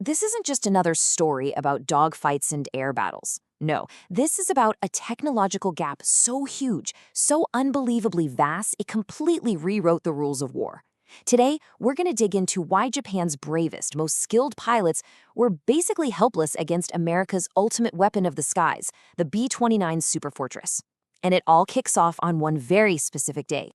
this isn't just another story about dogfights and air battles. No, this is about a technological gap so huge, so unbelievably vast, it completely rewrote the rules of war. Today, we're going to dig into why Japan's bravest, most skilled pilots were basically helpless against America's ultimate weapon of the skies, the B-29 Superfortress. And it all kicks off on one very specific day,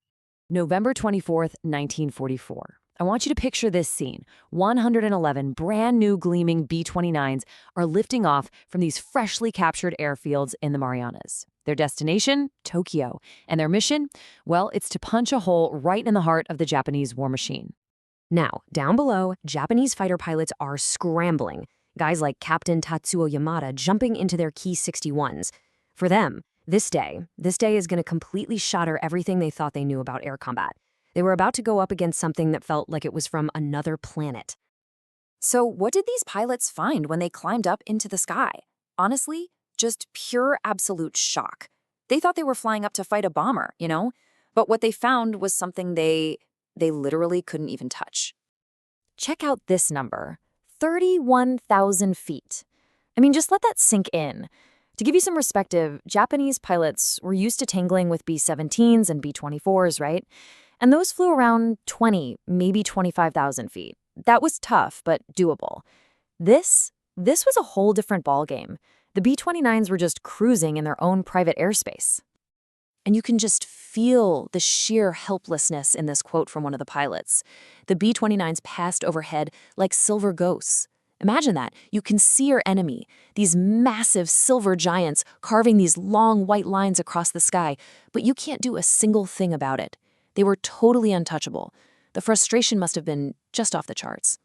November 24th, 1944. I want you to picture this scene. 111 brand new gleaming B-29s are lifting off from these freshly captured airfields in the Marianas. Their destination? Tokyo. And their mission? Well, it's to punch a hole right in the heart of the Japanese war machine. Now, down below, Japanese fighter pilots are scrambling. Guys like Captain Tatsuo Yamada jumping into their Ki 61s. For them, this day is going to completely shatter everything they thought they knew about air combat. They were about to go up against something that felt like it was from another planet. So what did these pilots find when they climbed up into the sky? Honestly, just pure absolute shock. They thought they were flying up to fight a bomber, But what they found was something they literally couldn't even touch. Check out this number, 31,000 feet. I mean, just let that sink in. To give you some perspective, Japanese pilots were used to tangling with B-17s and B-24s, right? And those flew around 20, maybe 25,000 feet. That was tough, but doable. This was a whole different ballgame. The B-29s were just cruising in their own private airspace. And you can just feel the sheer helplessness in this quote from one of the pilots. The B-29s passed overhead like silver ghosts. Imagine that. You can see your enemy, these massive silver giants carving these long white lines across the sky, but you can't do a single thing about it. They were totally untouchable. The frustration must have been just off the charts.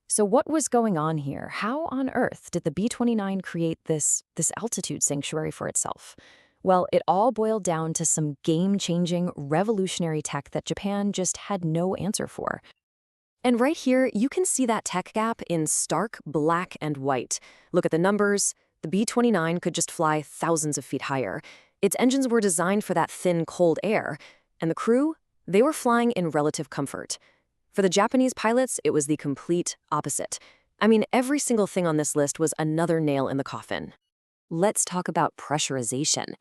So what was going on here? How on earth did the B-29 create this altitude sanctuary for itself? Well, it all boiled down to some game-changing, revolutionary tech that Japan just had no answer for. And right here, you can see that tech gap in stark black and white. Look at the numbers. The B-29 could just fly thousands of feet higher. Its engines were designed for that thin, cold air. And the crew, they were flying in relative comfort. For the Japanese pilots, it was the complete opposite. I mean, every single thing on this list was another nail in the coffin. Let's talk about pressurization.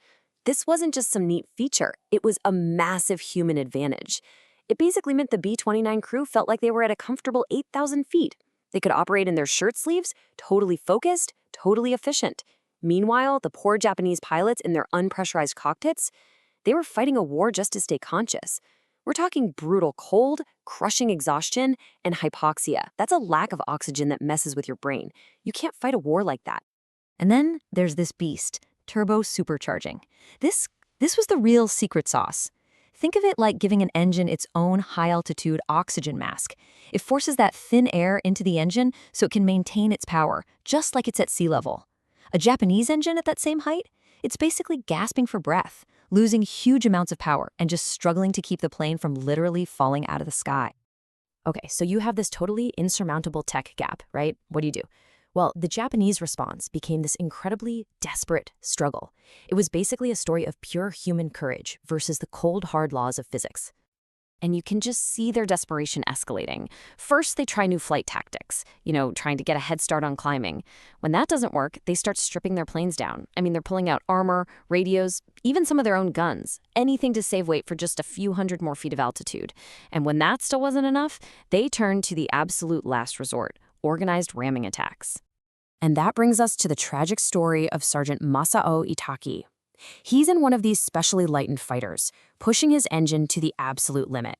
This wasn't just some neat feature. It was a massive human advantage. It basically meant the B-29 crew felt like they were at a comfortable 8,000 feet. They could operate in their shirt sleeves, totally focused, totally efficient. Meanwhile, the poor Japanese pilots in their unpressurized cockpits, they were fighting a war just to stay conscious. We're talking brutal cold, crushing exhaustion, and hypoxia. That's a lack of oxygen that messes with your brain. You can't fight a war like that. And then there's this beast, turbo-supercharging. This was the real secret sauce. Think of it like giving an engine its own high-altitude oxygen mask. It forces that thin air into the engine so it can maintain its power, just like it's at sea level. A Japanese engine at that same height? It's basically gasping for breath, losing huge amounts of power and just struggling to keep the plane from literally falling out of the sky. Okay, so you have this totally insurmountable tech gap, right? What do? Well, the Japanese response became this incredibly desperate struggle. It was basically a story of pure human courage versus the cold, hard laws of physics. And you can just see their desperation escalating. First, they try new flight tactics, trying to get a head start on climbing. When that doesn't work, they start stripping their planes down. I mean, they're pulling out armor, radios, even some of their own guns, anything to save weight for just a few hundred more feet of altitude. And when that still wasn't enough, they turned to the absolute last resort, organized ramming attacks. And that brings us to the tragic story of Sergeant Masao Itaki. He's in one of these specially lightened fighters, pushing his engine to the absolute limit.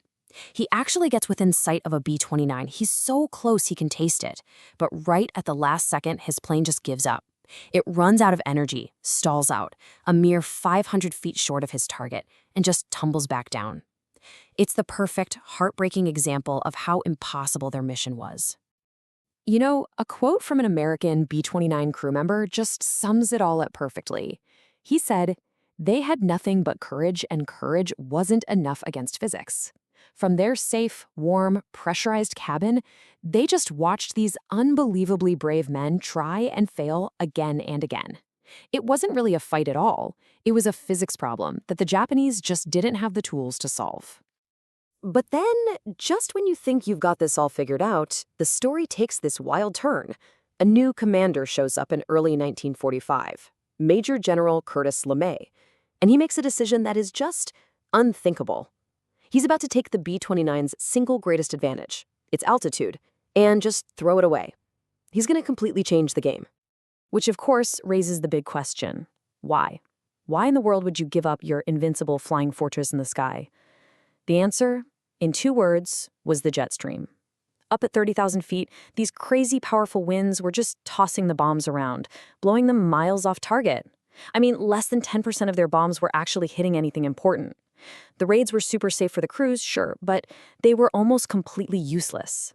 He actually gets within sight of a B-29. He's so close he can taste it. But right at the last second, his plane just gives up. It runs out of energy, stalls out, a mere 500 feet short of his target, and just tumbles back down. It's the perfect, heartbreaking example of how impossible their mission was. A quote from an American B-29 crew member just sums it all up perfectly. He said, "They had nothing but courage, and courage wasn't enough against physics. From their safe, warm, pressurized cabin, they just watched these unbelievably brave men try and fail again and again. It wasn't really a fight at all. It was a physics problem that the Japanese just didn't have the tools to solve." But then, just when you think you've got this all figured out, the story takes this wild turn. A new commander shows up in early 1945, Major General Curtis LeMay, and he makes a decision that is just unthinkable. He's about to take the B-29's single greatest advantage, its altitude, and just throw it away. He's going to completely change the game. Which, of course, raises the big question. Why? Why in the world would you give up your invincible flying fortress in the sky? The answer, in 2 words, was the jet stream. Up at 30,000 feet, these crazy powerful winds were just tossing the bombs around, blowing them miles off target. I mean, less than 10% of their bombs were actually hitting anything important. The raids were super safe for the crews, sure, but they were almost completely useless.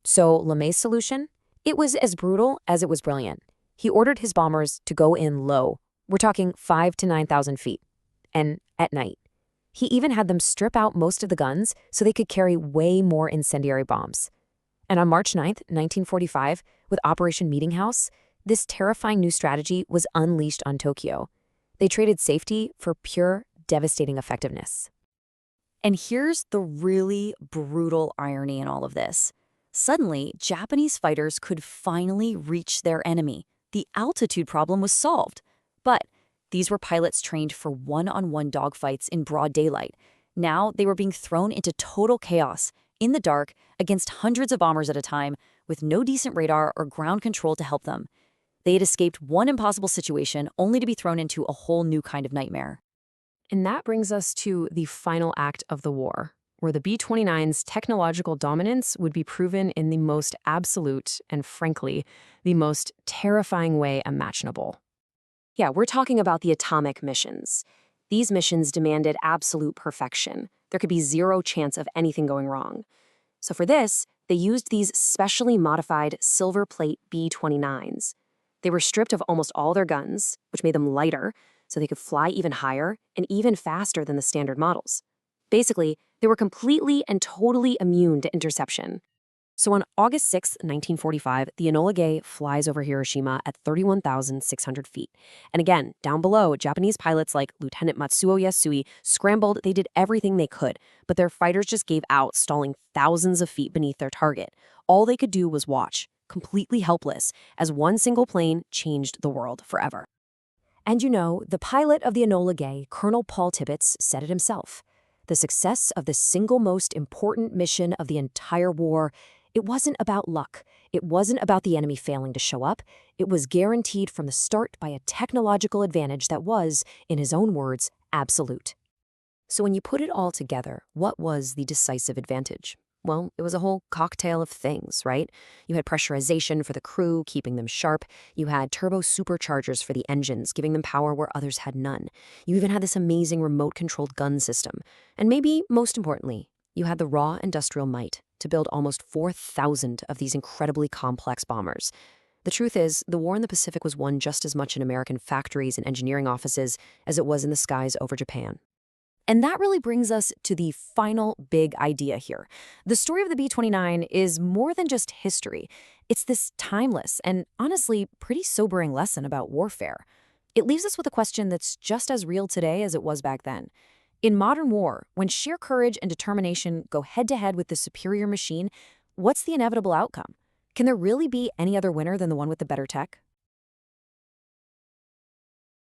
So LeMay's solution? It was as brutal as it was brilliant. He ordered his bombers to go in low. We're talking 5,000 to 9,000 feet. And at night. He even had them strip out most of the guns so they could carry way more incendiary bombs. And on March 9th, 1945, with Operation Meeting House, this terrifying new strategy was unleashed on Tokyo. They traded safety for pure, devastating effectiveness. And here's the really brutal irony in all of this. Suddenly, Japanese fighters could finally reach their enemy. The altitude problem was solved. But these were pilots trained for one-on-one dogfights in broad daylight. Now they were being thrown into total chaos, in the dark, against hundreds of bombers at a time, with no decent radar or ground control to help them. They had escaped one impossible situation only to be thrown into a whole new kind of nightmare. And that brings us to the final act of the war, where the B-29's technological dominance would be proven in the most absolute and, frankly, the most terrifying way imaginable. Yeah, we're talking about the atomic missions. These missions demanded absolute perfection. There could be zero chance of anything going wrong. So for this, they used these specially modified silver plate B-29s. They were stripped of almost all their guns, which made them lighter, so they could fly even higher and even faster than the standard models. Basically, they were completely and totally immune to interception. So on August 6, 1945, the Enola Gay flies over Hiroshima at 31,600 feet. And again, down below, Japanese pilots like Lieutenant Matsuo Yasui scrambled. They did everything they could, but their fighters just gave out, stalling thousands of feet beneath their target. All they could do was watch, completely helpless, as one single plane changed the world forever. And you know, the pilot of the Enola Gay, Colonel Paul Tibbets, said it himself. The success of the single most important mission of the entire war, it wasn't about luck. It wasn't about the enemy failing to show up. It was guaranteed from the start by a technological advantage that was, in his own words, absolute. So when you put it all together, what was the decisive advantage? Well, it was a whole cocktail of things, right? You had pressurization for the crew, keeping them sharp. You had turbo-superchargers for the engines, giving them power where others had none. You even had this amazing remote-controlled gun system. And maybe, most importantly, you had the raw industrial might to build almost 4,000 of these incredibly complex bombers. The truth is, the war in the Pacific was won just as much in American factories and engineering offices as it was in the skies over Japan. And that really brings us to the final big idea here. The story of the B-29 is more than just history. It's this timeless and honestly pretty sobering lesson about warfare. It leaves us with a question that's just as real today as it was back then. In modern war, when sheer courage and determination go head-to-head with the superior machine, what's the inevitable outcome? Can there really be any other winner than the one with the better tech?